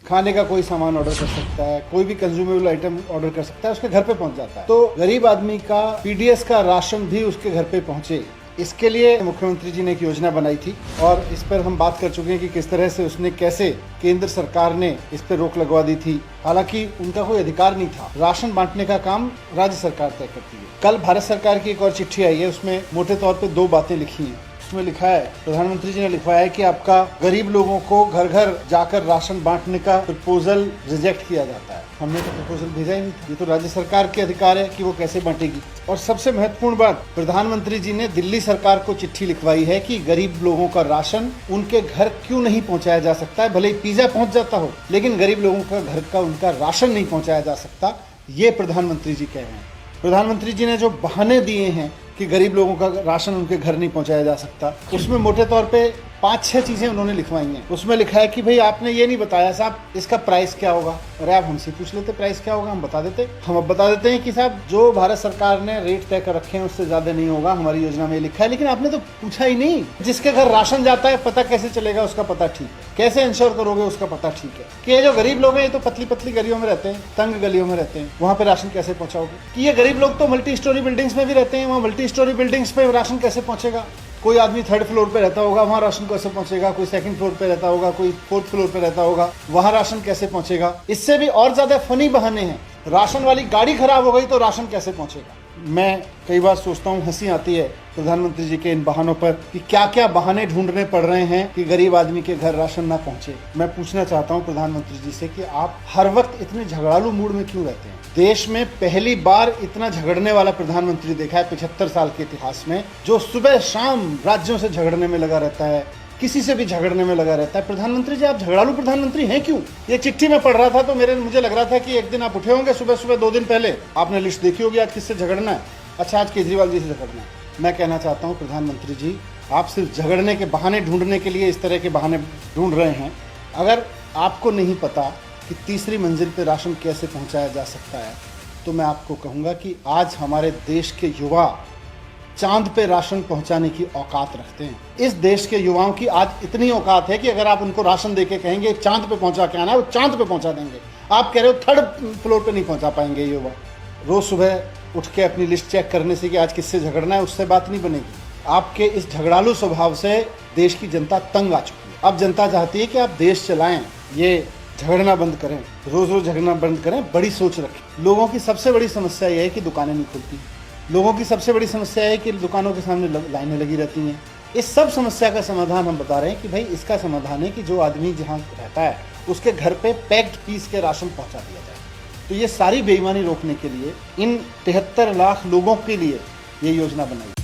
खाने का कोई सामान ऑर्डर कर सकता है, कोई भी कंज्यूमेबल आइटम ऑर्डर कर सकता है, उसके घर पे पहुंच जाता है। तो गरीब आदमी का पीडीएस का राशन भी उसके घर पे पहुंचे, इसके लिए मुख्यमंत्री जी ने एक योजना बनाई थी और इस पर हम बात कर चुके हैं कि किस तरह से उसने कैसे केंद्र सरकार ने इस पर रोक लगवा दी थी। हालांकि उनका कोई अधिकार नहीं था, राशन बांटने का काम राज्य सरकार तय करती है। कल भारत सरकार की एक और चिट्ठी आई है, उसमें मोटे तौर पे 2 बातें लिखी हैं। उसमें लिखा है, प्रधानमंत्री जी ने लिखवाया है कि आपका गरीब लोगों को घर घर जाकर राशन बांटने का प्रपोजल रिजेक्ट किया जाता है। हमने तो प्रपोजल भेजा ही नहीं था, ये तो राज्य सरकार के अधिकार है कि वो कैसे बांटेगी। और सबसे महत्वपूर्ण बात, प्रधानमंत्री जी ने दिल्ली सरकार को चिट्ठी लिखवाई है कि गरीब लोगों का राशन उनके घर क्यों नहीं पहुंचाया जा सकता है। भले ही पिज्जा पहुंच जाता हो, लेकिन गरीब लोगों का घर का उनका राशन नहीं पहुंचाया जा सकता, ये प्रधानमंत्री जी कह रहे हैं। प्रधानमंत्री जी ने जो बहाने दिए हैं कि गरीब लोगों का राशन उनके घर नहीं पहुंचाया जा सकता, उसमें मोटे तौर पे 5-6 चीजें उन्होंने लिखवाई हैं। उसमें लिखा है कि भाई आपने ये नहीं बताया साहब इसका प्राइस क्या होगा। अरे आप हमसे पूछ लेते प्राइस क्या होगा, हम बता देते। हम अब बता देते हैं कि साहब जो भारत सरकार ने रेट तय कर रखे हैं उससे ज्यादा नहीं होगा, हमारी योजना में लिखा है। लेकिन आपने तो पूछा ही नहीं। जिसके घर राशन जाता है पता कैसे चलेगा उसका पता ठीक है, कैसे इंश्योर करोगे उसका पता ठीक है। कि ये जो गरीब लोग हैं ये तो पतली पतली गलियों में रहते हैं, तंग गलियों में रहते हैं, वहाँ पे राशन कैसे पहुँचाओगे। कि ये गरीब लोग तो मल्टी स्टोरी बिल्डिंग्स में भी रहते हैं, वहाँ मल्टी स्टोरी बिल्डिंग्स पे राशन कैसे पहुँचेगा। कोई आदमी 3rd फ्लोर पे रहता होगा, वहाँ राशन कैसे पहुंचेगा। कोई 2nd फ्लोर पे रहता होगा, कोई 4th फ्लोर पे रहता होगा, वहाँ राशन कैसे पहुंचेगा। इससे भी और ज्यादा फनी बहाने हैं, राशन वाली गाड़ी खराब हो गई तो राशन कैसे पहुंचेगा। मैं कई बार सोचता हूँ, हंसी आती है प्रधानमंत्री जी के इन बहानों पर कि क्या क्या बहाने ढूंढने पड़ रहे हैं कि गरीब आदमी के घर राशन ना पहुंचे। मैं पूछना चाहता हूँ प्रधानमंत्री जी से कि आप हर वक्त इतने झगड़ालू मूड में क्यों रहते हैं। देश में पहली बार इतना झगड़ने वाला प्रधानमंत्री देखा है 75 साल के इतिहास में, जो सुबह शाम राज्यों से झगड़ने में लगा रहता है, किसी से भी झगड़ने में लगा रहता है। प्रधानमंत्री जी आप झगड़ालू प्रधानमंत्री हैं क्यों। ये चिट्ठी में पढ़ रहा था तो मुझे लग रहा था कि एक दिन आप उठे होंगे सुबह सुबह, 2 दिन पहले आपने लिस्ट देखी होगी आज किससे झगड़ना है। अच्छा, आज केजरीवाल जी से झगड़ना है। मैं कहना चाहता हूँ प्रधानमंत्री जी, आप सिर्फ झगड़ने के बहाने ढूंढने के लिए इस तरह के बहाने ढूंढ रहे हैं। अगर आपको नहीं पता कि तीसरी मंजिल पे राशन कैसे पहुंचाया जा सकता है, तो मैं आपको कहूँगा कि आज हमारे देश के युवा चांद पे राशन पहुंचाने की औकात रखते हैं। इस देश के युवाओं की आज इतनी औकात है कि अगर आप उनको राशन देके कहेंगे चांद पे पहुंचा के आना है, वो चांद पे पहुंचा देंगे। आप कह रहे हो 3rd फ्लोर पे नहीं पहुंचा पाएंगे युवा। रोज सुबह उठ के अपनी लिस्ट चेक करने से कि आज किससे झगड़ना है, उससे बात नहीं बनेगी। आपके इस झगड़ालू स्वभाव से देश की जनता तंग आ चुकी है। अब जनता चाहती है कि आप देश चलाएं, ये झगड़ना बंद करें, रोज रोज झगड़ना बंद करें, बड़ी सोच रखें। लोगों की सबसे बड़ी समस्या यह है कि दुकानें नहीं खुलती। लोगों की सबसे बड़ी समस्या है कि दुकानों के सामने लाइनें लगी रहती हैं। इस सब समस्या का समाधान हम बता रहे हैं कि भाई इसका समाधान है कि जो आदमी जहाँ रहता है उसके घर पे पैक्ड पीस के राशन पहुँचा दिया जाए। तो ये सारी बेईमानी रोकने के लिए इन 73 लाख लोगों के लिए ये योजना बनाई है।